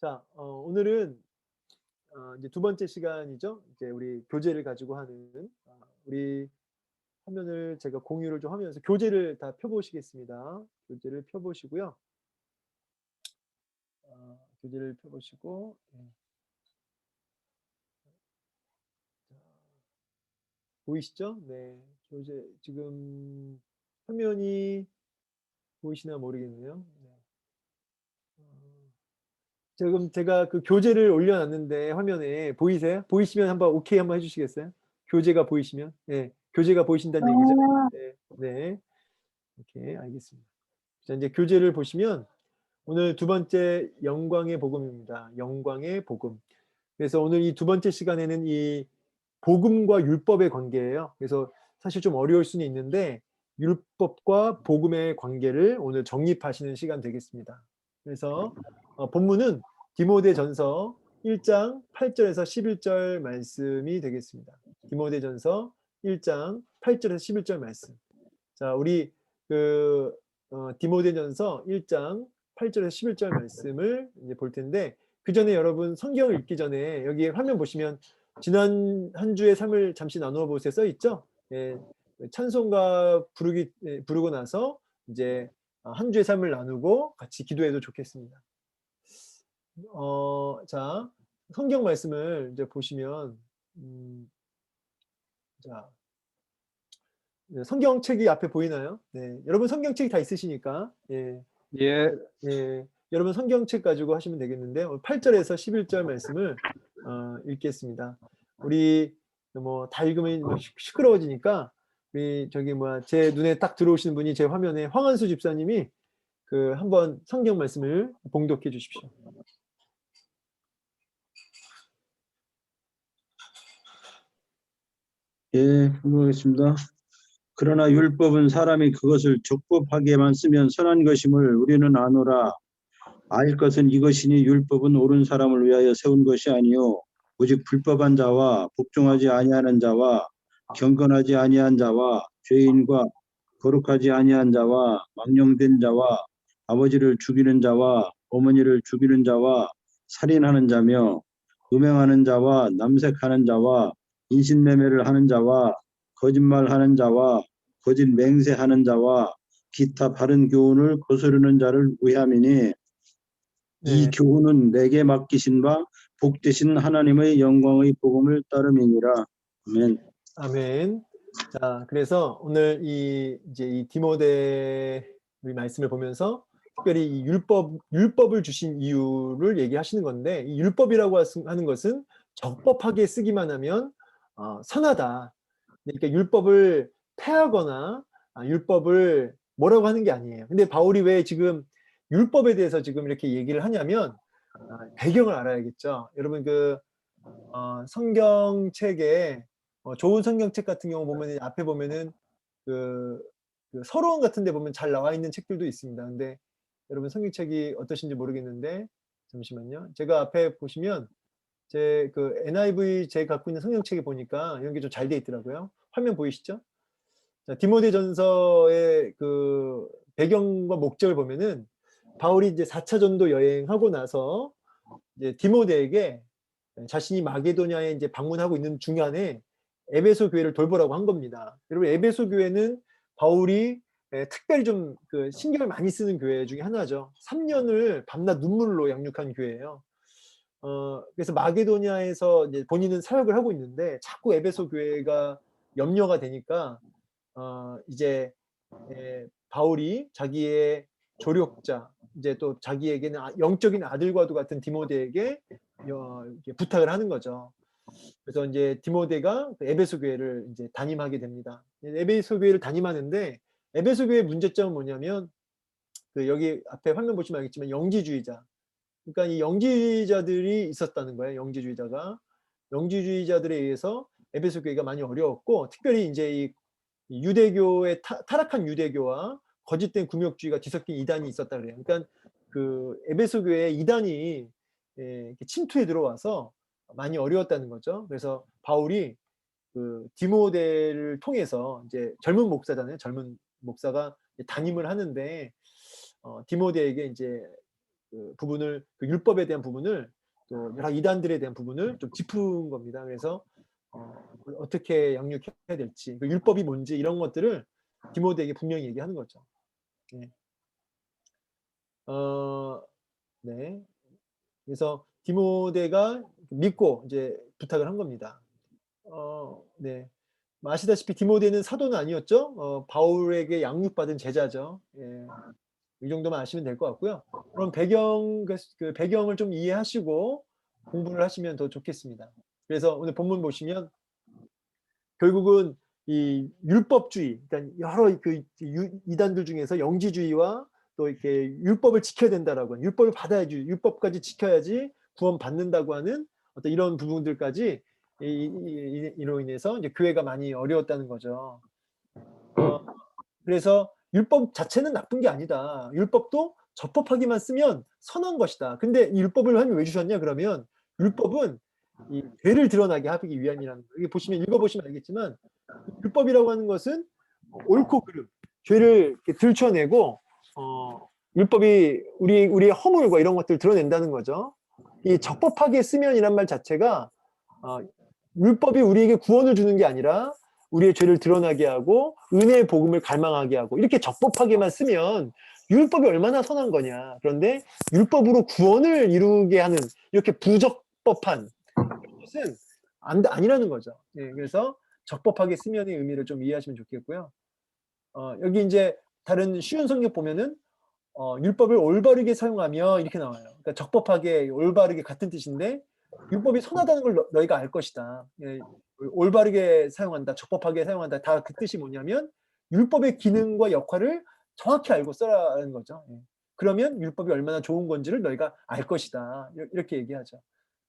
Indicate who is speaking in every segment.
Speaker 1: 자, 오늘은 이제 두 번째 시간이죠. 이제 우리 교재를 가지고 하는 우리 화면을 제가 공유를 좀 하면서 교재를 다 펴보시겠습니다. 교재를 펴보시고요. 교재를 펴보시고, 예. 자, 보이시죠? 네, 교재 지금 화면이 보이시나 모르겠네요. 네. 어, 지금 제가 그 교재를 올려놨는데 화면에 보이세요? 보이시면 한번 오케이 한번 해주시겠어요? 교재가 보이시면, 네, 교재가 보이신다는 얘기죠. 네, 네, 오케이, 알겠습니다. 자, 이제 교재를 보시면 오늘 두 번째 영광의 복음입니다. 영광의 복음. 그래서 오늘 이 두 번째 시간에는 이 복음과 율법의 관계예요. 그래서 사실 좀 어려울 수는 있는데 율법과 복음의 관계를 오늘 정립하시는 시간 되겠습니다. 그래서 본문은 디모데전서 1장 8절에서 11절 말씀이 되겠습니다. 디모데전서 1장 8절에서 11절 말씀. 자, 우리 그 디모데전서 1장 8절에서 11절 말씀을 이제 볼 텐데, 그 전에 여러분 성경을 읽기 전에 여기 화면 보시면 지난 한 주의 삶을 잠시 나누어 보세요 써 있죠? 예, 찬송가 부르고 나서 이제 한 주의 삶을 나누고 같이 기도해도 좋겠습니다. 자, 성경 말씀을 이제 보시면 자, 성경책이 앞에 보이나요? 네, 여러분 성경책이 다 있으시니까 예,
Speaker 2: 예,
Speaker 1: 예, 여러분 성경책 가지고 하시면 되겠는데 8절에서 11절 말씀을 읽겠습니다. 우리 뭐 다 읽으면 막 시끄러워지니까 우리 저기 뭐야 제 눈에 딱 들어오시는 분이 제 화면에 황한수 집사님이 그 한번 성경 말씀을 봉독해 주십시오.
Speaker 2: 예, 해보겠습니다. 그러나 율법은 사람이 그것을 적법하게만 쓰면 선한 것임을 우리는 아노라. 알 것은 이것이니 율법은 옳은 사람을 위하여 세운 것이 아니요 오직 불법한 자와 복종하지 아니하는 자와 경건하지 아니한 자와 죄인과 거룩하지 아니한 자와 망령된 자와 아버지를 죽이는 자와 어머니를 죽이는 자와 살인하는 자며 음행하는 자와 남색하는 자와 인신매매를 하는 자와 거짓말하는 자와 거짓 맹세하는 자와 기타 바른 교훈을 거스르는 자를 위함이니 이
Speaker 1: 네,
Speaker 2: 교훈은 내게 맡기신 바 복되신 하나님의 영광의 복음을 따름이니라. 아멘.
Speaker 1: 아멘. 자, 그래서 오늘 이제 이 디모데 우리 말씀을 보면서 특별히 이 율법을 주신 이유를 얘기하시는 건데, 이 율법이라고 하는 것은 적법하게 쓰기만 하면 선하다. 그러니까 율법을 폐하거나 율법을 뭐라고 하는 게 아니에요. 근데 바울이 왜 지금 율법에 대해서 지금 이렇게 얘기를 하냐면 배경을 알아야겠죠. 여러분 성경책에 좋은 성경책 같은 경우 보면 앞에 보면은 그, 그 서론 같은 데 보면 잘 나와 있는 책들도 있습니다. 근데 여러분 성경책이 어떠신지 모르겠는데 잠시만요. 제가 앞에 보시면 제 그 NIV 제 갖고 있는 성경책에 보니까 이런 게 좀 잘 돼 있더라고요. 화면 보이시죠? 자, 디모데전서의 그 배경과 목적을 보면은 바울이 이제 4차 전도 여행하고 나서 이제 디모데에게 자신이 마게도냐에 이제 방문하고 있는 중간에 에베소 교회를 돌보라고 한 겁니다. 여러분 에베소 교회는 바울이 특별히 좀 그 신경을 많이 쓰는 교회 중에 하나죠. 3년을 밤낮 눈물로 양육한 교회예요. 그래서 마게도냐에서 이제 본인은 사역을 하고 있는데 자꾸 에베소 교회가 염려가 되니까 이제 바울이 자기의 조력자, 이제 또 자기에게는 영적인 아들과도 같은 디모데에게 부탁을 하는 거죠. 그래서 이제 디모데가 에베소 교회를 이제 담임하게 됩니다. 에베소 교회를 담임하는데 에베소 교회의 문제점은 뭐냐면 그 여기 앞에 화면 보시면 알겠지만 영지주의자. 그러니까 이 영지주의자들이 있었다는 거예요. 영지주의자들에 의해서 에베소 교회가 많이 어려웠고 특별히 이제 이 유대교의 타락한 유대교와 거짓된 구역주의가 뒤섞인 이단이 있었다 그래요. 그러니까 그 에베소 교회에 이단이 침투해 들어와서 많이 어려웠다는 거죠. 그래서 바울이 그 디모데를 통해서 이제 젊은 목사잖아요. 젊은 목사가 담임을 하는데 디모데에게 이제 그 부분을, 그 율법에 대한 부분을, 또 여러 이단들에 대한 부분을 좀 짚은 겁니다. 그래서 어떻게 양육해야 될지, 그 율법이 뭔지 이런 것들을 디모데에게 분명히 얘기하는 거죠. 네. 네. 그래서 디모데가 믿고 이제 부탁을 한 겁니다. 네. 아시다시피 디모데는 사도는 아니었죠. 바울에게 양육받은 제자죠. 예. 이 정도만 아시면 될 것 같고요. 그럼 그 배경을 좀 이해하시고 공부를 하시면 더 좋겠습니다. 그래서 오늘 본문 보시면 결국은 이 율법주의, 그러니까 여러 그 이단들 중에서 영지주의와 또 이렇게 율법을 지켜야 된다라고 하는, 율법을 받아야지, 율법까지 지켜야지 구원받는다고 하는 어떤 이런 부분들까지 이로 인해서 이제 교회가 많이 어려웠다는 거죠. 그래서 율법 자체는 나쁜 게 아니다. 율법도 적법하게만 쓰면 선한 것이다. 근데 이 율법을 하나님 왜 주셨냐 그러면, 율법은 이 죄를 드러나게 하기 위함이라는 거예요. 이게 보시면, 읽어보시면 알겠지만, 율법이라고 하는 것은 옳고 그름, 죄를 이렇게 들춰내고, 율법이 우리의 허물과 이런 것들을 드러낸다는 거죠. 이 적법하게 쓰면이란 말 자체가, 율법이 우리에게 구원을 주는 게 아니라 우리의 죄를 드러나게 하고 은혜의 복음을 갈망하게 하고, 이렇게 적법하게만 쓰면 율법이 얼마나 선한 거냐. 그런데 율법으로 구원을 이루게 하는 이렇게 부적법한 것은 아니라는 거죠. 예, 그래서 적법하게 쓰면의 의미를 좀 이해하시면 좋겠고요. 여기 이제 다른 쉬운 성경 보면은 율법을 올바르게 사용하며 이렇게 나와요. 그러니까 적법하게, 올바르게 같은 뜻인데, 율법이 선하다는 걸 너희가 알 것이다. 예, 올바르게 사용한다, 적법하게 사용한다, 다 그 뜻이 뭐냐면 율법의 기능과 역할을 정확히 알고 써라는 거죠. 예. 그러면 율법이 얼마나 좋은 건지를 너희가 알 것이다. 이렇게 얘기하죠.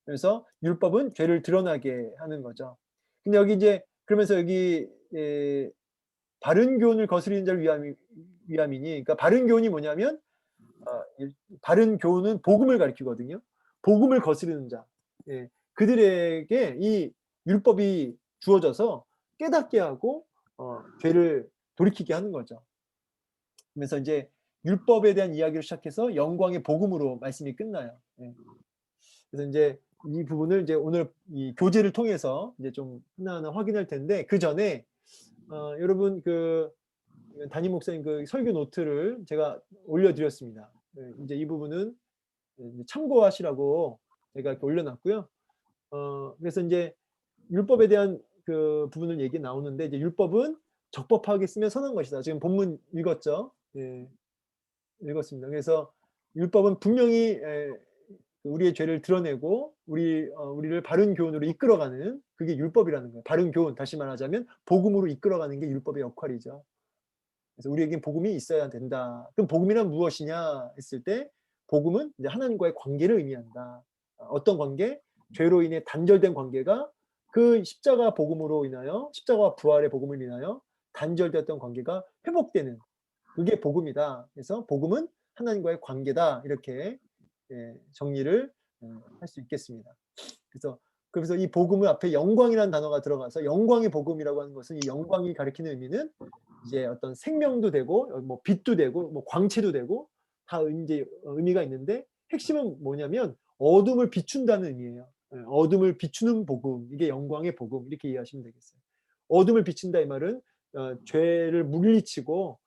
Speaker 1: 그래서 율법은 죄를 드러나게 하는 거죠. 근데 여기 이제 그러면서 여기 바른 교훈을 거스리는 자를 위함이니, 그러니까 바른 교훈이 뭐냐면, 바른 교훈은 복음을 가리키거든요. 복음을 거스르는 자, 예, 그들에게 이 율법이 주어져서 깨닫게 하고 죄를 돌이키게 하는 거죠. 그래서 이제 율법에 대한 이야기를 시작해서 영광의 복음으로 말씀이 끝나요. 예. 그래서 이제 이 부분을 이제 오늘 이 교재를 통해서 이제 좀 하나하나 확인할 텐데, 그 전에 여러분 그 담임 목사님 그 설교 노트를 제가 올려드렸습니다. 네, 이제 이 부분은 참고하시라고 제가 이렇게 올려놨고요. 그래서 이제 율법에 대한 그 부분을 얘기 나오는데, 이제 율법은 적법하게 쓰면 선한 것이다. 지금 본문 읽었죠? 예, 읽었습니다. 그래서 율법은 분명히 우리의 죄를 드러내고 우리를 바른 교훈으로 이끌어가는, 그게 율법이라는 거예요. 바른 교훈, 다시 말하자면 복음으로 이끌어가는 게 율법의 역할이죠. 그래서 우리에겐 복음이 있어야 된다. 그럼 복음이란 무엇이냐 했을 때, 복음은 이제 하나님과의 관계를 의미한다. 어떤 관계? 죄로 인해 단절된 관계가 그 십자가 복음으로 인하여, 십자가와 부활의 복음을 인하여 단절되었던 관계가 회복되는, 그게 복음이다. 그래서 복음은 하나님과의 관계다. 이렇게 정리를 할 수 있겠습니다. 그래서 이 복음을 앞에 영광이라는 단어가 들어가서, 영광의 복음이라고 하는 것은, 이 영광이 가리키는 의미는 이제 어떤 생명도 되고 뭐 빛도 되고 뭐 광채도 되고 다 이제 의미가 있는데, 핵심은 뭐냐면 어둠을 비춘다는 의미예요. 어둠을 비추는 복음, 이게 영광의 복음, 이렇게 이해하시면 되겠어요. 어둠을 비춘다 이 말은 죄를 물리치고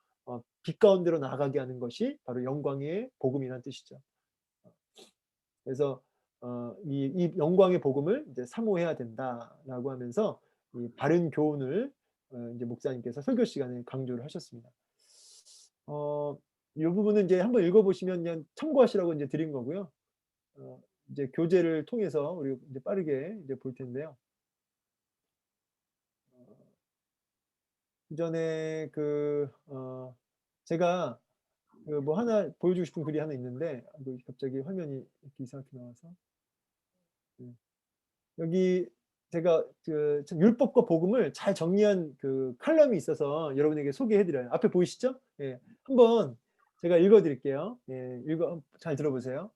Speaker 1: 빛 가운데로 나아가게 하는 것이 바로 영광의 복음이라는 뜻이죠. 그래서 이 영광의 복음을 이제 사모해야 된다라고 하면서 이 바른 교훈을 이제 목사님께서 설교 시간에 강조를 하셨습니다. 이 부분은 이제 한번 읽어보시면 그냥 참고하시라고 이제 드린 거고요. 이제 교재를 통해서 우리 이제 빠르게 이제 볼 텐데요. 그 전에 제가 뭐 하나 보여주고 싶은 글이 하나 있는데, 갑자기 화면이 이렇게 이상하게 나와서. 여기 제가 참 율법과 복음을 잘 정리한 그 칼럼이 있어서 여러분에게 소개해드려요. 앞에 보이시죠? 예, 한번 제가 읽어드릴게요. 예, 잘 들어보세요.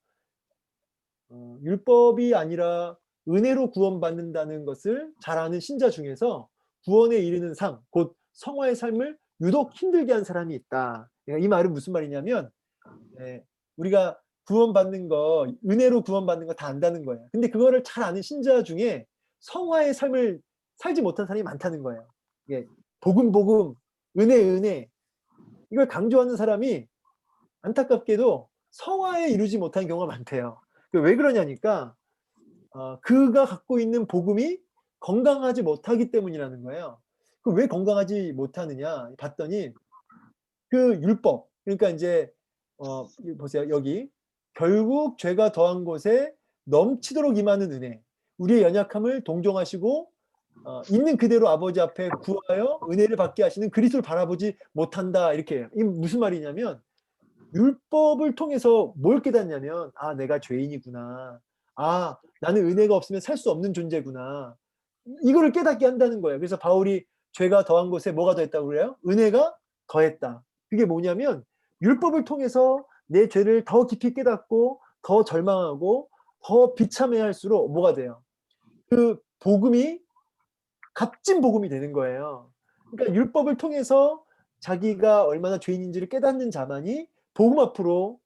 Speaker 1: 율법이 아니라 은혜로 구원받는다는 것을 잘 아는 신자 중에서 구원에 이르는 삶, 곧 성화의 삶을 유독 힘들게 한 사람이 있다. 이 말은 무슨 말이냐면, 우리가 구원받는 거, 은혜로 구원받는 거 다 안다는 거예요. 근데 그거를 잘 아는 신자 중에 성화의 삶을 살지 못한 사람이 많다는 거예요. 이게 복음, 복음, 은혜, 은혜. 이걸 강조하는 사람이 안타깝게도 성화에 이루지 못한 경우가 많대요. 왜 그러냐니까, 그가 갖고 있는 복음이 건강하지 못하기 때문이라는 거예요. 왜 건강하지 못하느냐 봤더니 그 율법, 그러니까 이제 보세요. 여기 결국 죄가 더한 곳에 넘치도록 임하는 은혜, 우리의 연약함을 동정하시고 있는 그대로 아버지 앞에 구하여 은혜를 받게 하시는 그리스도를 바라보지 못한다, 이렇게 해요. 이게 무슨 말이냐면 율법을 통해서 뭘 깨닫냐면, 아, 내가 죄인이구나, 아, 나는 은혜가 없으면 살 수 없는 존재구나, 이거를 깨닫게 한다는 거예요. 그래서 바울이 죄가 더한 곳에 뭐가 더했다고 그래요? 은혜가 더했다. 그게 뭐냐면 율법을 통해서 내 죄를 더 깊이 깨닫고 더 절망하고 더 비참해 할수록 뭐가 돼요? 그 복음이 값진 복음이 되는 거예요. 그러니까 율법을 통해서 자기가 얼마나 죄인인지를 깨닫는 자만이 복음 앞으로,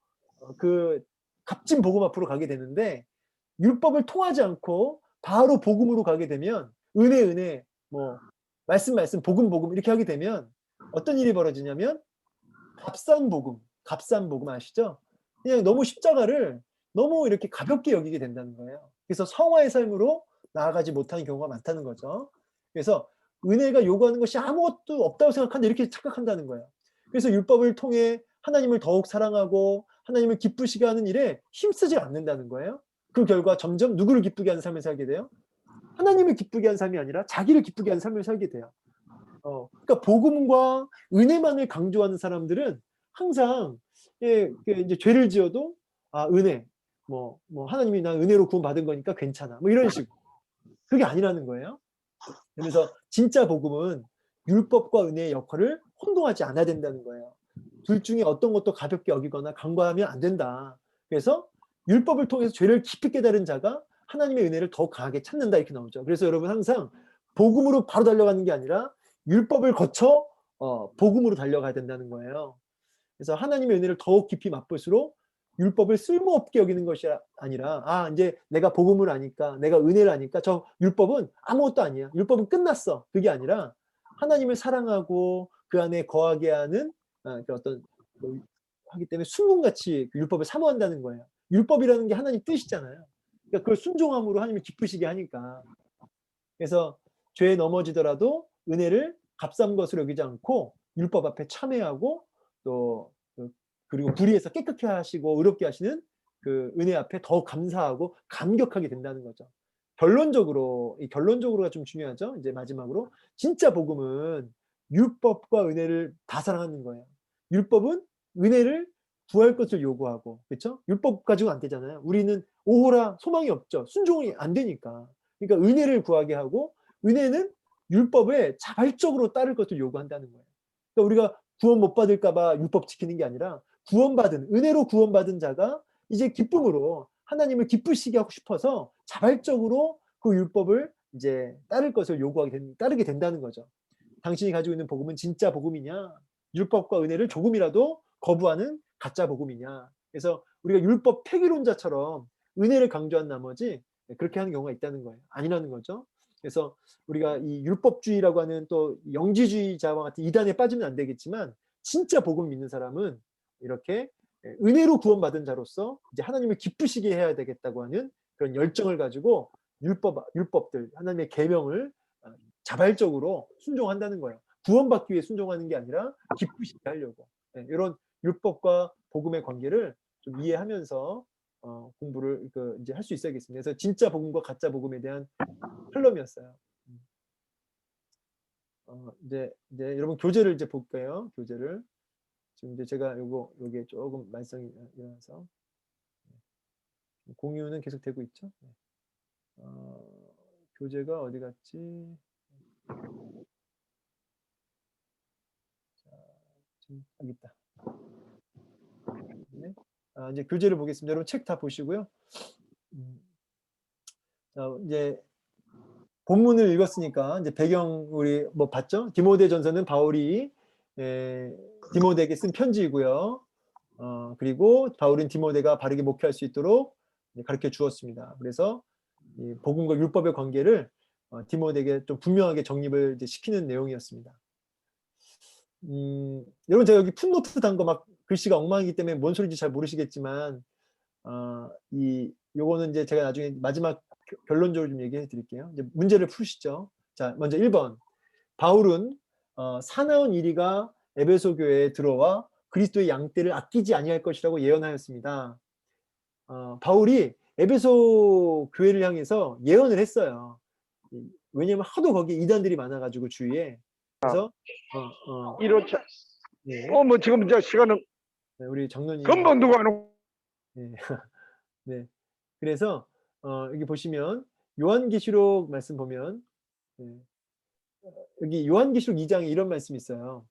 Speaker 1: 그 값진 복음 앞으로 가게 되는데, 율법을 통하지 않고 바로 복음으로 가게 되면, 은혜, 은혜, 뭐 말씀, 말씀, 복음, 복음 이렇게 하게 되면 어떤 일이 벌어지냐면 값싼 복음 아시죠? 그냥 너무 십자가를 너무 이렇게 가볍게 여기게 된다는 거예요. 그래서 성화의 삶으로 나아가지 못하는 경우가 많다는 거죠. 그래서 은혜가 요구하는 것이 아무것도 없다고 생각한다, 이렇게 착각한다는 거예요. 그래서 율법을 통해 하나님을 더욱 사랑하고 하나님을 기쁘시게 하는 일에 힘쓰지 않는다는 거예요. 그 결과 점점 누구를 기쁘게 하는 삶을 살게 돼요? 하나님을 기쁘게 하는 삶이 아니라 자기를 기쁘게 하는 삶을 살게 돼요. 그러니까 복음과 은혜만을 강조하는 사람들은 항상, 예, 이제 죄를 지어도 은혜, 뭐 하나님이 나 은혜로 구원받은 거니까 괜찮아, 뭐 이런 식으로. 그게 아니라는 거예요. 그래서 진짜 복음은 율법과 은혜의 역할을 혼동하지 않아야 된다는 거예요. 둘 중에 어떤 것도 가볍게 여기거나 간과하면 안 된다. 그래서 율법을 통해서 죄를 깊이 깨달은 자가 하나님의 은혜를 더 강하게 찾는다, 이렇게 나오죠. 그래서 여러분 항상 복음으로 바로 달려가는 게 아니라 율법을 거쳐 복음으로 달려가야 된다는 거예요. 그래서 하나님의 은혜를 더욱 깊이 맛볼수록 율법을 쓸모없게 여기는 것이 아니라, 이제 내가 복음을 아니까, 내가 은혜를 아니까 저 율법은 아무것도 아니야, 율법은 끝났어, 그게 아니라 하나님을 사랑하고 그 안에 거하게 하는 그 어떤 하기 때문에 순금같이 그 율법을 사모한다는 거예요. 율법이라는 게 하나님 뜻이잖아요. 그러니까 그걸 순종함으로 하나님을 기쁘시게 하니까. 그래서 죄에 넘어지더라도 은혜를 값싼 것으로 여기지 않고 율법 앞에 참회하고, 또 그리고 불의에서 깨끗게 하시고 의롭게 하시는 그 은혜 앞에 더 감사하고 감격하게 된다는 거죠. 결론적으로가 좀 중요하죠. 이제 마지막으로 진짜 복음은 율법과 은혜를 다 사랑하는 거예요. 율법은 은혜를 구할 것을 요구하고, 그렇죠? 율법 가지고 안 되잖아요. 우리는 오호라 소망이 없죠. 순종이 안 되니까. 그러니까 은혜를 구하게 하고, 은혜는 율법에 자발적으로 따를 것을 요구한다는 거예요. 그러니까 우리가 구원 못 받을까 봐 율법 지키는 게 아니라, 은혜로 구원받은 자가 이제 기쁨으로 하나님을 기쁘시게 하고 싶어서 자발적으로 그 율법을 이제 따르게 된다는 거죠. 당신이 가지고 있는 복음은 진짜 복음이냐, 율법과 은혜를 조금이라도 거부하는 가짜 복음이냐. 그래서 우리가 율법 폐기론자처럼 은혜를 강조한 나머지 그렇게 하는 경우가 있다는 거예요. 아니라는 거죠. 그래서 우리가 이 율법주의라고 하는 또 영지주의자와 같은 이단에 빠지면 안 되겠지만, 진짜 복음 믿는 사람은 이렇게 은혜로 구원받은 자로서 이제 하나님을 기쁘시게 해야 되겠다고 하는 그런 열정을 가지고 율법들, 하나님의 계명을 자발적으로 순종한다는 거예요. 구원받기 위해 순종하는 게 아니라 기쁘시게 하려고. 이런 율법과 복음의 관계를 좀 이해하면서 공부를 이제 할 수 있어야겠습니다. 그래서 진짜 복음과 가짜 복음에 대한 칼럼이었어요. 이제 여러분 교재를 이제 볼게요. 교재를. 지금 이제 제가 요게 조금 말썽이 일어나서 공유는 계속 되고 있죠. 교재가 어디 갔지? 자, 지금 여기 있다. 네. 이제 교재를 보겠습니다. 여러분 책 다 보시고요. 자, 이제 본문을 읽었으니까 이제 배경 우리 봤죠? 디모데전서는 바울이 디모데에게 쓴 편지이고요. 그리고 바울은 디모데가 바르게 목회할 수 있도록 가르쳐 주었습니다. 그래서 이 복음과 율법의 관계를 디모데에게 좀 분명하게 정립을 이제 시키는 내용이었습니다. 여러분 제가 여기 풋노트 단 거 막 글씨가 엉망이기 때문에 뭔 소리인지 잘 모르시겠지만 요거는 이제 제가 나중에 마지막 결론적으로 좀 얘기해 드릴게요. 이제 문제를 푸시죠. 자, 먼저 1번. 바울은 사나운 이리가 에베소 교회에 들어와 그리스도의 양떼를 아끼지 아니할 것이라고 예언하였습니다. 바울이 에베소 교회를 향해서 예언을 했어요. 왜냐면 하도 거기 이단들이 많아가지고 주위에. 그래서
Speaker 3: 1호차.
Speaker 1: 네,
Speaker 3: 뭐 지금 이제 시간은
Speaker 1: 네, 우리 장로님.
Speaker 3: 금방 누가 하는
Speaker 1: 네. 네. 그래서 여기 보시면 요한계시록 말씀 보면 여기 요한계시록 2장에 이런 말씀이 있어요.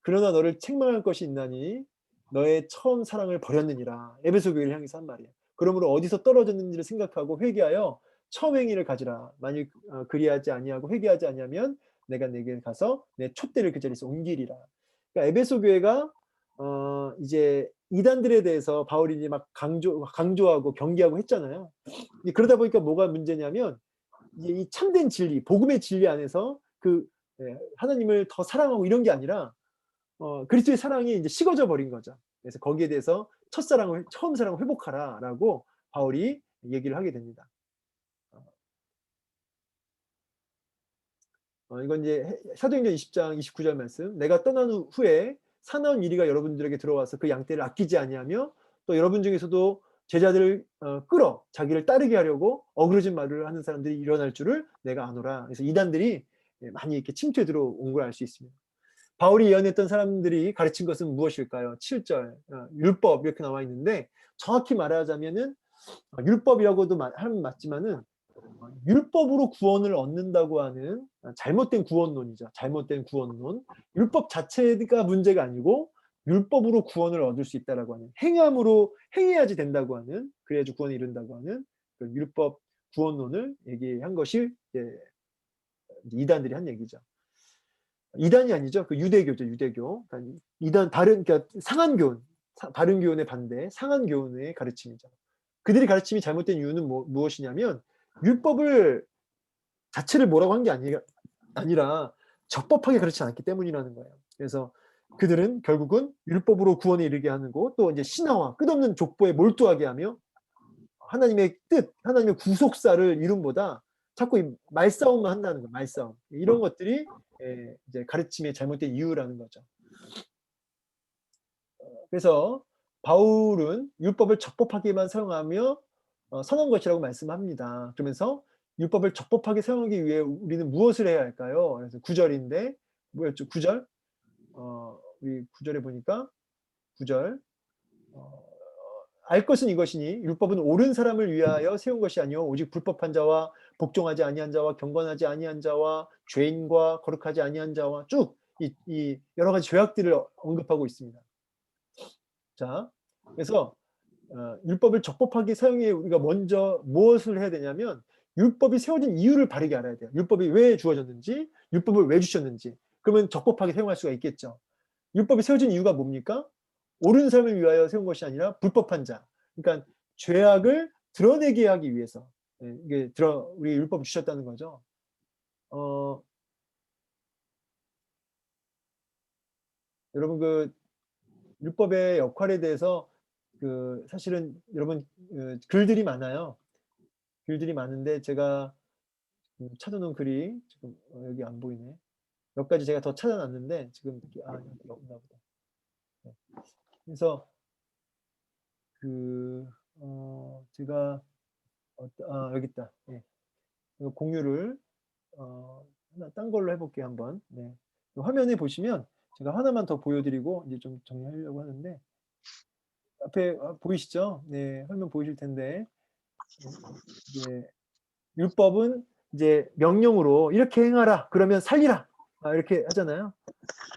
Speaker 1: 그러나 너를 책망할 것이 있나니 너의 처음 사랑을 버렸느니라. 에베소 교회를 향해서 한 말이에요. 그러므로 어디서 떨어졌는지를 생각하고 회개하여 처음 행위를 가지라. 만일 그리하지 아니하고 회개하지 아니하면 내가 내게 가서 내 촛대를 그 자리에서 옮기리라. 그러니까 에베소 교회가 이제 이단들에 대해서 바울이 이제 막 강조하고 경계하고 했잖아요. 그러다 보니까 뭐가 문제냐면 이제 이 참된 진리, 복음의 진리 안에서 하나님을 더 사랑하고 이런 게 아니라 그리스도의 사랑이 이제 식어져 버린 거죠. 그래서 거기에 대해서 처음 사랑을 회복하라라고 바울이 얘기를 하게 됩니다. 이건 이제 사도행전 20장 29절 말씀. 내가 떠난 후에 사나운 이리가 여러분들에게 들어와서 그 양떼를 아끼지 아니하며 또 여러분 중에서도 제자들을 끌어 자기를 따르게 하려고 어그러진 말을 하는 사람들이 일어날 줄을 내가 아노라. 그래서 이단들이 많이 이렇게 침투해 들어온 걸 알 수 있습니다. 바울이 예언했던 사람들이 가르친 것은 무엇일까요? 7절 율법 이렇게 나와 있는데 정확히 말하자면은 율법이라고도 하면 맞지만은 율법으로 구원을 얻는다고 하는 잘못된 구원론이죠. 잘못된 구원론. 율법 자체가 문제가 아니고 율법으로 구원을 얻을 수 있다라고 하는 행함으로 행해야지 된다고 하는 그래야지 구원을 이룬다고 하는 그 율법 구원론을 얘기한 것이 이단들이 한 얘기죠. 이단이 아니죠. 그 유대교죠. 유대교. 그러니까 이단 그러니까 상한교훈, 바른 교훈의 반대, 상한교훈의 가르침이죠. 그들이 가르침이 잘못된 이유는 무엇이냐면 율법을 자체를 뭐라고 한 게 아니라 적법하게 가르치지 않았기 때문이라는 거예요. 그래서 그들은 결국은 율법으로 구원에 이르게 하는 것, 또 이제 신화와 끝없는 족보에 몰두하게 하며 하나님의 뜻, 하나님의 구속사를 이름보다 자꾸 이 말싸움만 한다는 거예요. 말싸움. 이런 것들이 이제 가르침의 잘못된 이유라는 거죠. 그래서 바울은 율법을 적법하게만 사용하며 선한 것이라고 말씀합니다. 그러면서 율법을 적법하게 사용하기 위해 우리는 무엇을 해야 할까요? 그래서 9절인데 뭐였죠? 9절? 우리 9절에 보니까 9절 알 것은 이것이니 율법은 옳은 사람을 위하여 세운 것이 아니요 오직 불법한 자와 복종하지 아니한 자와 경건하지 아니한 자와 죄인과 거룩하지 아니한 자와 쭉 이 여러 가지 죄악들을 언급하고 있습니다. 자, 그래서 율법을 적법하게 사용해 우리가 먼저 무엇을 해야 되냐면 율법이 세워진 이유를 바르게 알아야 돼요. 율법이 왜 주어졌는지, 율법을 왜 주셨는지. 그러면 적법하게 사용할 수가 있겠죠. 율법이 세워진 이유가 뭡니까? 옳은 삶을 위하여 세운 것이 아니라 불법한 자. 그러니까 죄악을 드러내게 하기 위해서 이게 우리 율법을 주셨다는 거죠. 여러분 그 율법의 역할에 대해서 사실은 여러분 글들이 많아요. 글들이 많은데 제가 찾아놓은 글이 지금 여기 안 보이네. 몇 가지 제가 더 찾아놨는데 지금 여기 없나 보다. 네. 그래서 제가 여기 있다. 네. 공유를 딴 걸로 해볼게요 한번. 네. 화면에 보시면 제가 하나만 더 보여드리고 이제 좀 정리하려고 하는데 앞에 보이시죠? 네, 화면 보이실 텐데 이제 율법은 이제 명령으로 이렇게 행하라 그러면 살리라 이렇게 하잖아요.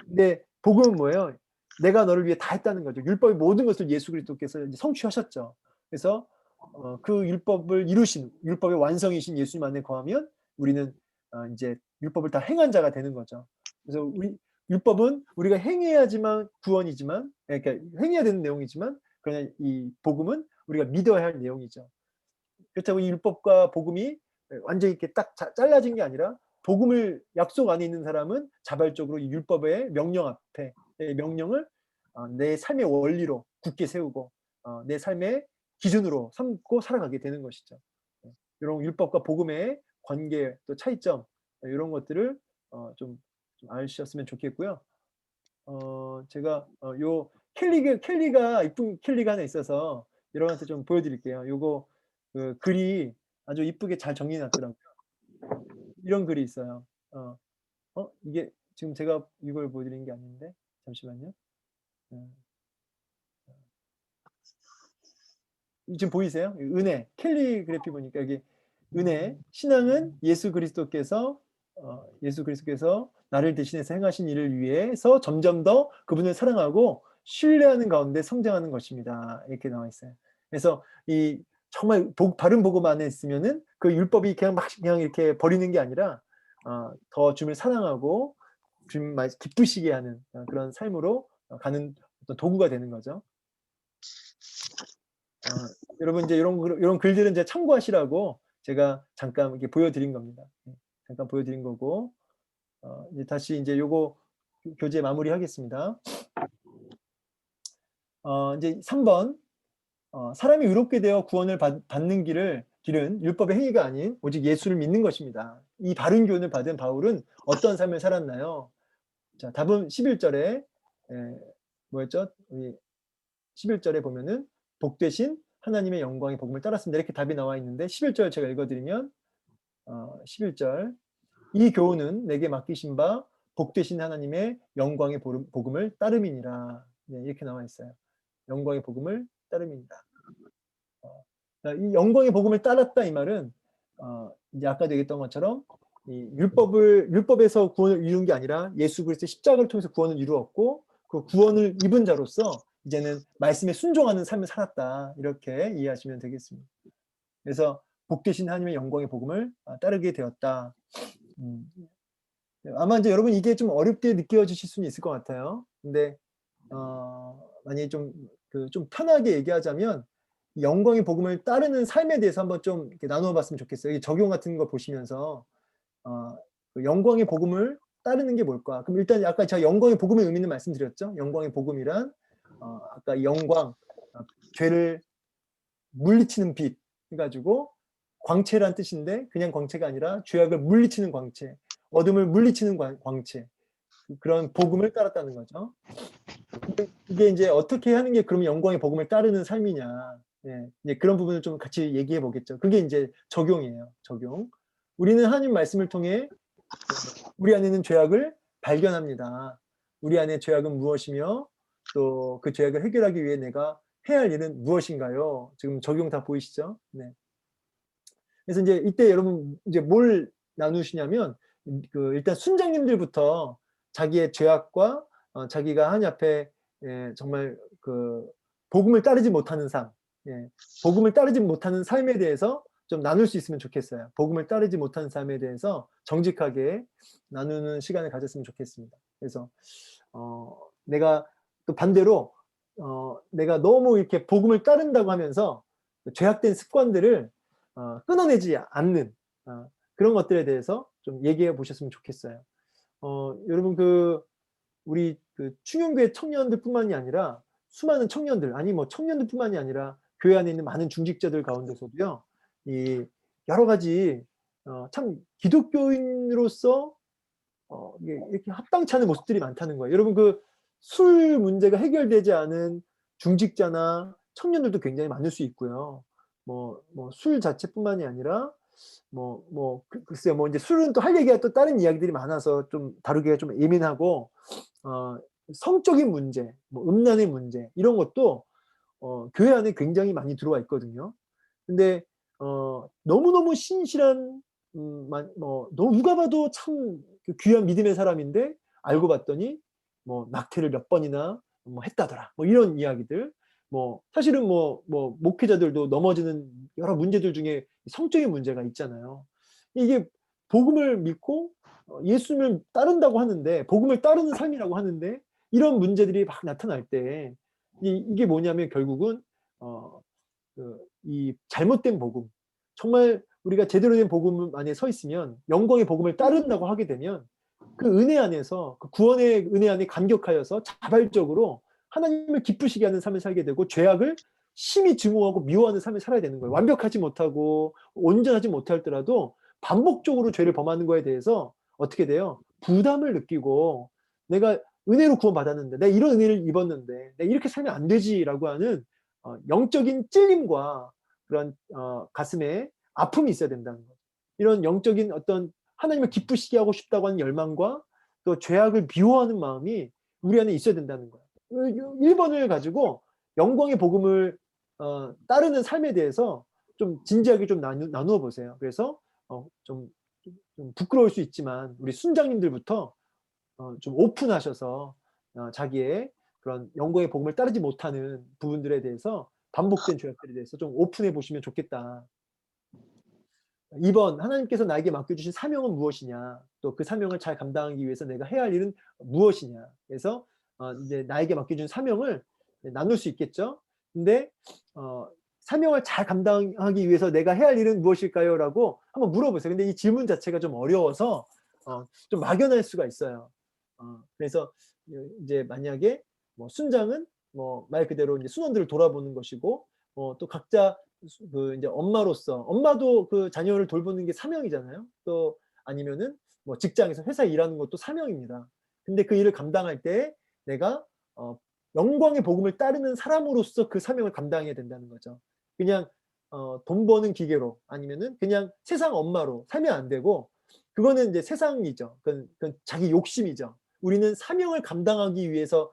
Speaker 1: 근데 복음은 뭐예요? 내가 너를 위해 다 했다는 거죠. 율법의 모든 것을 예수 그리스도께서 이제 성취하셨죠. 그래서 그 율법을 이루신 율법의 완성이신 예수님 안에 거하면 우리는 이제 율법을 다 행한 자가 되는 거죠. 그래서 율법은 우리가 행해야지만 구원이지만 그러니까 행해야 되는 내용이지만 그러나 이 복음은 우리가 믿어야 할 내용이죠. 그렇다고 이 율법과 복음이 완전히 이렇게 딱 잘라진 게 아니라 복음을 약속 안에 있는 사람은 자발적으로 이 율법의 명령 앞에 명령을 내 삶의 원리로 굳게 세우고 내 삶의 기준으로 삼고 살아가게 되는 것이죠. 이런 율법과 복음의 관계 또 차이점 이런 것들을 좀 아셨으면 좋겠고요. 제가 요 켈리가 이쁜 켈리가 하나 있어서 여러분한테 좀 보여드릴게요. 요거 그 글이 아주 이쁘게 잘 정리해놨더라고요. 이런 글이 있어요. 이게 지금 제가 이걸 보여드린 게 아닌데 잠시만요. 지금 보이세요? 은혜 캘리그래피 보니까 여기 은혜 신앙은 예수 그리스도께서 나를 대신해서 행하신 일을 위해서 점점 더 그분을 사랑하고 신뢰하는 가운데 성장하는 것입니다. 이렇게 나와 있어요. 그래서 이 정말 바른 복음 안에 있으면은 그 율법이 그냥 이렇게 버리는 게 아니라 더 주님을 사랑하고 주님 기쁘시게 하는 그런 삶으로 가는 어떤 도구가 되는 거죠. 여러분 이제 이런 글들은 이제 참고하시라고 제가 잠깐 이렇게 보여드린 겁니다. 잠깐 보여드린 거고 이제 다시 이제 요거 교재 마무리하겠습니다. 이제 3번 사람이 의롭게 되어 구원을 받는 길은 율법의 행위가 아닌 오직 예수를 믿는 것입니다. 이 바른 교훈을 받은 바울은 어떤 삶을 살았나요? 자, 답은 11절에 뭐였죠? 11절에 보면은 복되신 하나님의 영광의 복음을 따랐습니다. 이렇게 답이 나와 있는데 11절 제가 읽어드리면 11절 이 교훈은 내게 맡기신 바 복되신 하나님의 영광의 복음을 따름이니라. 네, 이렇게 나와 있어요. 영광의 복음을 따름이니라. 이 영광의 복음을 따랐다 이 말은 이제 아까도 얘기했던 것처럼 이 율법에서 구원을 이룬 게 아니라 예수 그리스도의 십자가를 통해서 구원을 이루었고 그 구원을 입은 자로서 이제는 말씀에 순종하는 삶을 살았다. 이렇게 이해하시면 되겠습니다. 그래서 복되신 하나님의 영광의 복음을 따르게 되었다. 아마 이제 여러분 이게 좀 어렵게 느껴지실 수는 있을 것 같아요. 근데 만약에 좀 편하게 얘기하자면 영광의 복음을 따르는 삶에 대해서 한번 좀 이렇게 나누어 봤으면 좋겠어요. 이 적용 같은 거 보시면서 그 영광의 복음을 따르는 게 뭘까? 그럼 일단 아까 제가 영광의 복음의 의미는 말씀드렸죠. 영광의 복음이란 아까 영광, 죄를 물리치는 빛 해가지고 광채란 뜻인데 그냥 광채가 아니라 죄악을 물리치는 광채, 어둠을 물리치는 광채, 그런 복음을 따랐다는 거죠. 이게 이제 어떻게 하는 게 그러면 영광의 복음을 따르는 삶이냐? 이제 그런 부분을 좀 같이 얘기해 보겠죠. 그게 이제 적용이에요. 적용. 우리는 하나님 말씀을 통해 우리 안에 있는 죄악을 발견합니다. 우리 안에 죄악은 무엇이며 또 그 죄악을 해결하기 위해 내가 해야 할 일은 무엇인가요? 지금 적용 다 보이시죠? 네. 그래서 이제 이때 여러분 이제 뭘 나누시냐면 일단 순장님들부터 자기의 죄악과 자기가 하나님 앞에 정말 그 복음을 따르지 못하는 삶, 복음을 따르지 못하는 삶에 대해서 좀 나눌 수 있으면 좋겠어요. 복음을 따르지 못하는 삶에 대해서 정직하게 나누는 시간을 가졌으면 좋겠습니다. 그래서 내가 또 반대로 내가 너무 이렇게 복음을 따른다고 하면서 죄악된 습관들을 끊어내지 않는 그런 것들에 대해서 좀 얘기해 보셨으면 좋겠어요. 여러분 우리 충영교회 청년들뿐만이 아니라 수많은 청년들, 아니 뭐 청년들뿐만이 아니라 교회 안에 있는 많은 중직자들 가운데서도요, 이 여러 가지 참 기독교인으로서 이렇게 합당치 않은 모습들이 많다는 거예요. 여러분 술 문제가 해결되지 않은 중직자나 청년들도 굉장히 많을 수 있고요. 술 자체뿐만이 아니라 글쎄요, 이제 술은 또 할 얘기가 또 다른 이야기들이 많아서 좀 다루기가 좀 예민하고 성적인 문제, 음란의 문제 이런 것도 교회 안에 굉장히 많이 들어와 있거든요. 근데 너무너무 신실한 누가 봐도 참 귀한 믿음의 사람인데 알고 봤더니 낙태를 몇 번이나 했다더라. 이런 이야기들. 사실은 목회자들도 넘어지는 여러 문제들 중에 성적인 문제가 있잖아요. 이게 복음을 믿고 예수님을 따른다고 하는데 복음을 따르는 삶이라고 하는데 이런 문제들이 막 나타날 때 이게 뭐냐면 결국은 이 잘못된 복음, 정말 우리가 제대로 된 복음 안에 서 있으면, 영광의 복음을 따른다고 하게 되면 그 은혜 안에서, 그 구원의 은혜 안에 감격하여서 자발적으로 하나님을 기쁘시게 하는 삶을 살게 되고, 죄악을 심히 증오하고 미워하는 삶을 살아야 되는 거예요. 완벽하지 못하고 온전하지 못할더라도 반복적으로 죄를 범하는 거에 대해서 어떻게 돼요? 부담을 느끼고, 내가 은혜로 구원받았는데, 내가 이런 은혜를 입었는데 내가 이렇게 살면 안 되지라고 하는 영적인 찔림과 그런 가슴에 아픔이 있어야 된다는 거죠. 이런 영적인 어떤 하나님을 기쁘시게 하고 싶다고 하는 열망과 또 죄악을 미워하는 마음이 우리 안에 있어야 된다는 거예요. 1번을 가지고 영광의 복음을 따르는 삶에 대해서 좀 진지하게 좀 나누어 보세요. 그래서 좀 부끄러울 수 있지만 우리 순장님들부터 좀 오픈하셔서 자기의 그런 영광의 복음을 따르지 못하는 부분들에 대해서, 반복된 죄악들에 대해서 좀 오픈해 보시면 좋겠다. 2번, 하나님께서 나에게 맡겨주신 사명은 무엇이냐, 또 그 사명을 잘 감당하기 위해서 내가 해야 할 일은 무엇이냐. 그래서 이제 나에게 맡겨준 사명을 나눌 수 있겠죠. 근데 사명을 잘 감당하기 위해서 내가 해야 할 일은 무엇일까요? 라고 한번 물어보세요. 근데 이 질문 자체가 좀 어려워서 좀 막연할 수가 있어요. 그래서 이제 만약에 뭐 순장은 뭐 말 그대로 이제 순원들을 돌아보는 것이고, 또 각자 그 이제 엄마로서, 엄마도 그 자녀를 돌보는 게 사명이잖아요. 또 아니면은 뭐 직장에서 회사 일하는 것도 사명입니다. 근데 그 일을 감당할 때 내가 영광의 복음을 따르는 사람으로서 그 사명을 감당해야 된다는 거죠. 그냥 돈 버는 기계로, 아니면은 그냥 세상 엄마로 살면 안 되고, 그거는 이제 세상이죠. 그건 자기 욕심이죠. 우리는 사명을 감당하기 위해서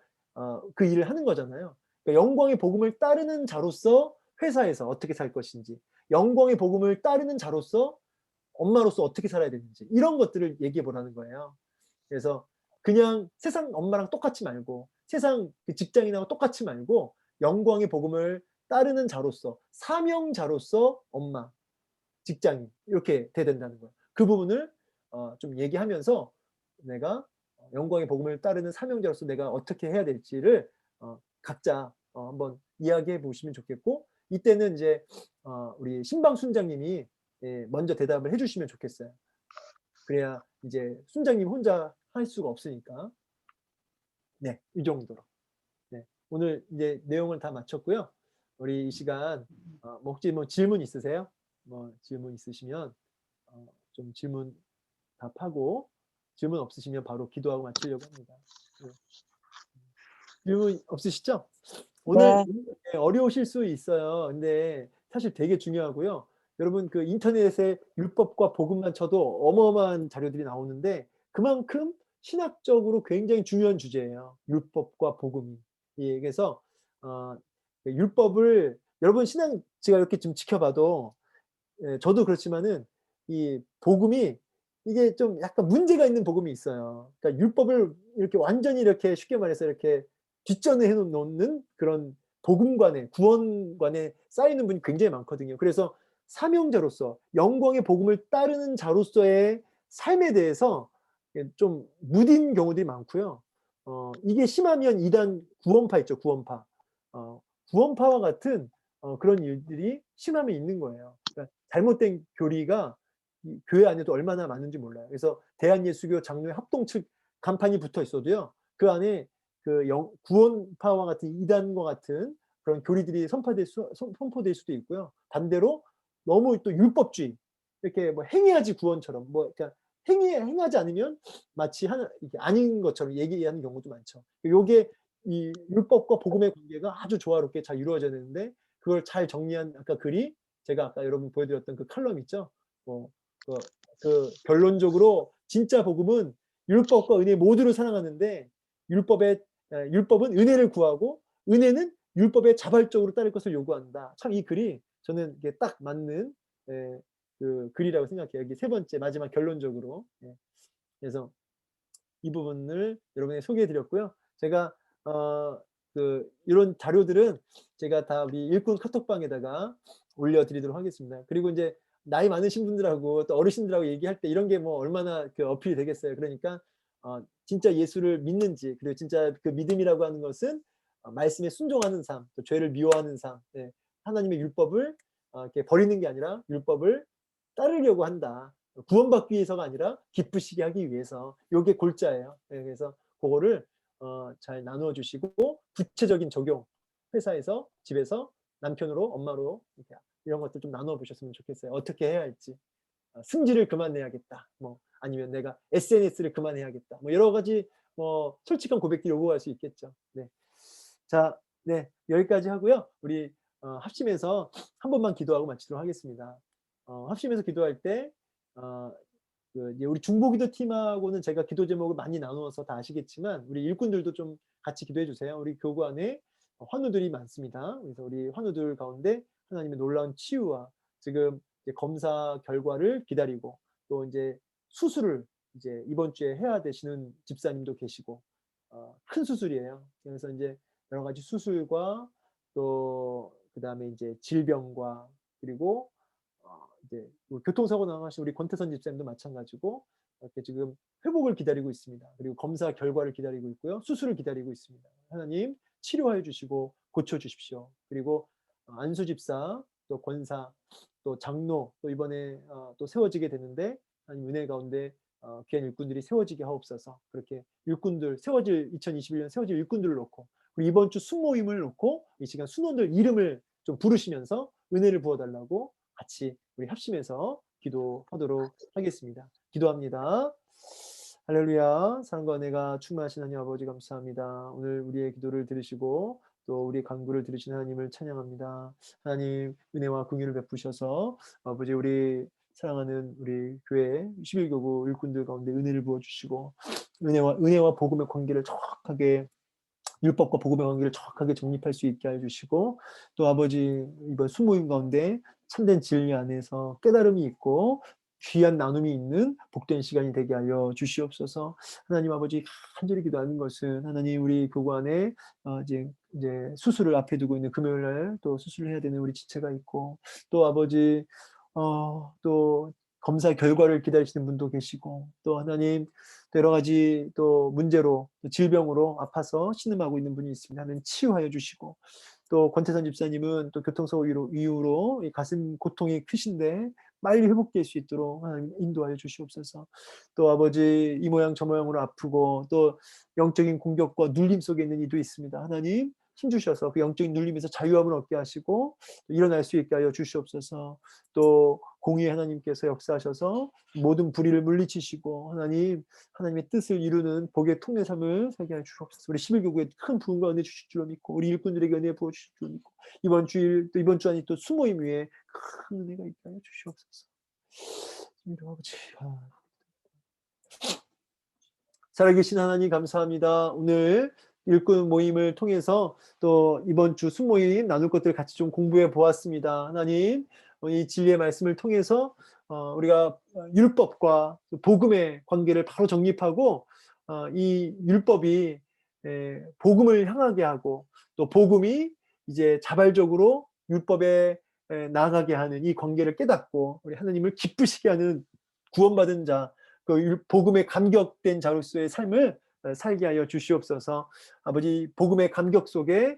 Speaker 1: 그 일을 하는 거잖아요. 그러니까 영광의 복음을 따르는 자로서 회사에서 어떻게 살 것인지, 영광의 복음을 따르는 자로서 엄마로서 어떻게 살아야 되는지, 이런 것들을 얘기해 보라는 거예요. 그래서 그냥 세상 엄마랑 똑같이 말고, 세상 그 직장인하고 똑같이 말고, 영광의 복음을 따르는 자로서, 사명자로서 엄마, 직장인, 이렇게 돼야 된다는 거예요. 그 부분을 좀 얘기하면서 내가 영광의 복음을 따르는 사명자로서 내가 어떻게 해야 될지를 각자 한번 이야기해 보시면 좋겠고, 이때는 이제 우리 신방 순장님이 먼저 대답을 해주시면 좋겠어요. 그래야 이제 순장님 혼자 할 수가 없으니까. 네, 이 정도로. 네, 오늘 이제 내용을 다 마쳤고요. 우리 이 시간 혹시 뭐 질문 있으세요? 뭐 질문 있으시면 좀 질문 답하고, 질문 없으시면 바로 기도하고 마치려고 합니다. 네. 질문 없으시죠? 오늘 어려우실 수 있어요. 근데 사실 되게 중요하고요. 여러분 그 인터넷에 율법과 복음만 쳐도 어마어마한 자료들이 나오는데, 그만큼 신학적으로 굉장히 중요한 주제예요. 율법과 복음이. 예, 그래서 율법을 여러분 신앙 제가 이렇게 좀 지켜봐도, 저도 그렇지만은 이 복음이 이게 좀 약간 문제가 있는 복음이 있어요. 그러니까 율법을 이렇게 완전히 이렇게 쉽게 말해서 이렇게 뒷전에 해놓는 그런 복음관에, 구원관에 쌓이는 분이 굉장히 많거든요. 그래서 사명자로서 영광의 복음을 따르는 자로서의 삶에 대해서 좀 무딘 경우들이 많고요. 이게 심하면 이단 구원파 있죠, 구원파. 구원파와 같은 그런 일들이 심하면 있는 거예요. 그러니까 잘못된 교리가 교회 안에도 얼마나 많은지 몰라요. 그래서 대한예수교 장로회 합동 측 간판이 붙어 있어도요, 그 안에 그 구원파와 같은 이단과 같은 그런 교리들이 선포될 수도 있고요. 반대로 너무 또 율법주의, 이렇게 뭐 행해야지 구원처럼, 뭐 그러니까 행하지 않으면 마치 이게 아닌 것처럼 얘기하는 경우도 많죠. 요게 이 율법과 복음의 관계가 아주 조화롭게 잘 이루어져야 되는데, 그걸 잘 정리한 아까 글이, 제가 아까 여러분 보여드렸던 그 칼럼 있죠. 그 결론적으로 진짜 복음은 율법과 은혜 모두를 사랑하는데, 율법은 은혜를 구하고 은혜는 율법에 자발적으로 따를 것을 요구한다. 참 이 글이 저는 이게 딱 맞는 그 글이라고 생각해요. 이게 세 번째 마지막 결론적으로. 그래서 이 부분을 여러분에게 소개해드렸고요. 제가 이런 자료들은 제가 다 우리 일꾼 카톡방에다가 올려드리도록 하겠습니다. 그리고 이제 나이 많으신 분들하고 또 어르신들하고 얘기할 때 이런 게 뭐 얼마나 그 어필이 되겠어요. 그러니까 진짜 예수를 믿는지, 그리고 진짜 그 믿음이라고 하는 것은 말씀에 순종하는 삶, 또 죄를 미워하는 삶, 예, 하나님의 율법을 이렇게 버리는 게 아니라 율법을 따르려고 한다. 구원받기 위해서가 아니라 기쁘시게 하기 위해서. 요게 골자예요. 예, 그래서 그거를 잘 나누어 주시고 구체적인 적용, 회사에서, 집에서, 남편으로, 엄마로 이렇게 이런 것들 좀 나누어 보셨으면 좋겠어요. 어떻게 해야 할지. 승질을 그만내야겠다. 뭐 아니면 내가 SNS를 그만해야겠다. 뭐 여러 가지 뭐 솔직한 고백들이 오고 갈 수 있겠죠. 네. 자, 네, 여기까지 하고요. 우리 합심해서 한 번만 기도하고 마치도록 하겠습니다. 합심해서 기도할 때 이제 우리 중보기도 팀하고는 제가 기도 제목을 많이 나누어서 다 아시겠지만 우리 일꾼들도 좀 같이 기도해 주세요. 우리 교구 안에 환우들이 많습니다. 그래서 우리 환우들 가운데 하나님의 놀라운 치유와 지금 이제 검사 결과를 기다리고 또 이제 수술을 이제 이번 주에 해야 되시는 집사님도 계시고 큰 수술이에요. 그래서 이제 여러 가지 수술과 또 그다음에 이제 질병과 그리고 이제 교통사고 당하신 우리 권태선 집사님도 마찬가지고 이렇게 지금 회복을 기다리고 있습니다. 그리고 검사 결과를 기다리고 있고요. 수술을 기다리고 있습니다. 하나님 치료하여 주시고 고쳐 주십시오. 그리고 안수 집사, 또 권사, 또 장로, 또 이번에 또 세워지게 되는데 하나님 은혜 가운데 귀한 일꾼들이 세워지게 하옵소서. 그렇게 일꾼들 세워질 2021년 세워질 일꾼들을 놓고 그리고 이번 주 순모임을 놓고 이 시간 순원들 이름을 좀 부르시면서 은혜를 부어달라고 같이 우리 합심해서 기도하도록 하겠습니다. 기도합니다. 할렐루야. 사랑과 은혜가 충만하신 하나님 아버지 감사합니다. 오늘 우리의 기도를 들으시고 또 우리의 간구를 들으신 하나님을 찬양합니다. 하나님 은혜와 긍휼을 베푸셔서 아버지 우리 사랑하는 우리 교회 11교구 일꾼들 가운데 은혜를 부어주시고 은혜와 복음의 관계를 정확하게 율법과 복음의 관계를 정확하게 정립할 수 있게 해주시고 또 아버지 이번 수모임 가운데 참된 진리 안에서 깨달음이 있고 귀한 나눔이 있는 복된 시간이 되게 하여 주시옵소서. 하나님 아버지 간절히 기도하는 것은 하나님 우리 교구 안에 이제 수술을 앞에 두고 있는 금요일 날 또 수술을 해야 되는 우리 지체가 있고 또 아버지 또 검사 결과를 기다리시는 분도 계시고 또 하나님 또 여러 가지 또 문제로 또 질병으로 아파서 신음하고 있는 분이 있습니다. 하나님 치유하여 주시고 또 권태선 집사님은 또 교통사고 이후로 이 가슴 고통이 크신데 빨리 회복될 수 있도록 하나님 인도하여 주시옵소서. 또 아버지 이 모양 저 모양으로 아프고 또 영적인 공격과 눌림 속에 있는 이도 있습니다. 하나님 힘주셔서 그 영적인 눌림에서 자유함을 얻게 하시고 일어날 수 있게 하여 주시옵소서. 또 공의의 하나님께서 역사하셔서 모든 불의를 물리치시고 하나님의 뜻을 이루는 복의 통례 삶을 살게 하여 주옵소서. 우리 11교구에 큰 부흥과 은혜 주실 줄로 믿고 우리 일꾼들에게 은혜 부어 주실 줄로 믿고 이번 주 안에 또 수모임 위에 큰 은혜가 있게 하여 주시옵소서. 아버지 살아계신 하나님 감사합니다. 오늘 일꾼 모임을 통해서 또 이번 주 순모임 나눌 것들을 같이 좀 공부해 보았습니다. 하나님 이 진리의 말씀을 통해서 우리가 율법과 복음의 관계를 바로 정립하고 이 율법이 복음을 향하게 하고 또 복음이 이제 자발적으로 율법에 나아가게 하는 이 관계를 깨닫고 우리 하나님을 기쁘시게 하는 구원받은 자, 그 복음에 감격된 자로서의 삶을 살게 하여 주시옵소서. 아버지 복음의 감격 속에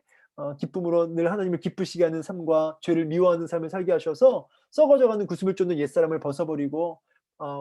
Speaker 1: 기쁨으로 늘 하나님을 기쁘시게 하는 삶과 죄를 미워하는 삶을 살게 하셔서 썩어져가는 구습을 쫓는 옛사람을 벗어버리고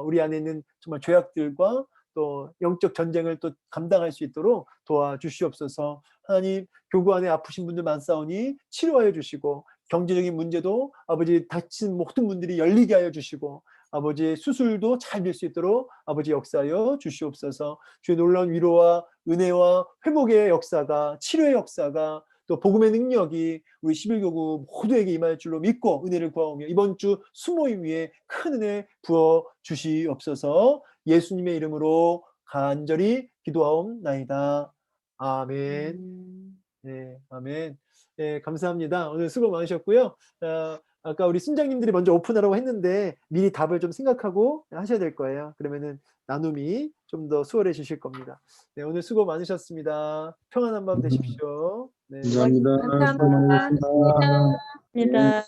Speaker 1: 우리 안에 있는 정말 죄악들과 또 영적 전쟁을 또 감당할 수 있도록 도와주시옵소서. 하나님 교구 안에 아프신 분들 많사오니 치료하여 주시고 경제적인 문제도 아버지 다친 모든 분들이 열리게 하여 주시고 아버지 수술도 잘 될 수 있도록 아버지 역사하여 주시옵소서. 주의 놀라운 위로와 은혜와 회복의 역사가 치료의 역사가 또 복음의 능력이 우리 11교구 모두에게 임할 줄로 믿고 은혜를 구하오며 이번 주 수모임 위에 큰 은혜 부어 주시옵소서. 예수님의 이름으로 간절히 기도하옵나이다. 아멘. 네, 아멘. 네, 감사합니다. 오늘 수고 많으셨고요. 아까 우리 순장님들이 먼저 오픈하라고 했는데 미리 답을 좀 생각하고 하셔야 될 거예요. 그러면은 나눔이 좀 더 수월해지실 겁니다. 네, 오늘 수고 많으셨습니다. 평안한 밤 되십시오. 네.
Speaker 2: 감사합니다.
Speaker 4: 감사합니다.
Speaker 2: 수고하셨습니다.
Speaker 4: 감사합니다.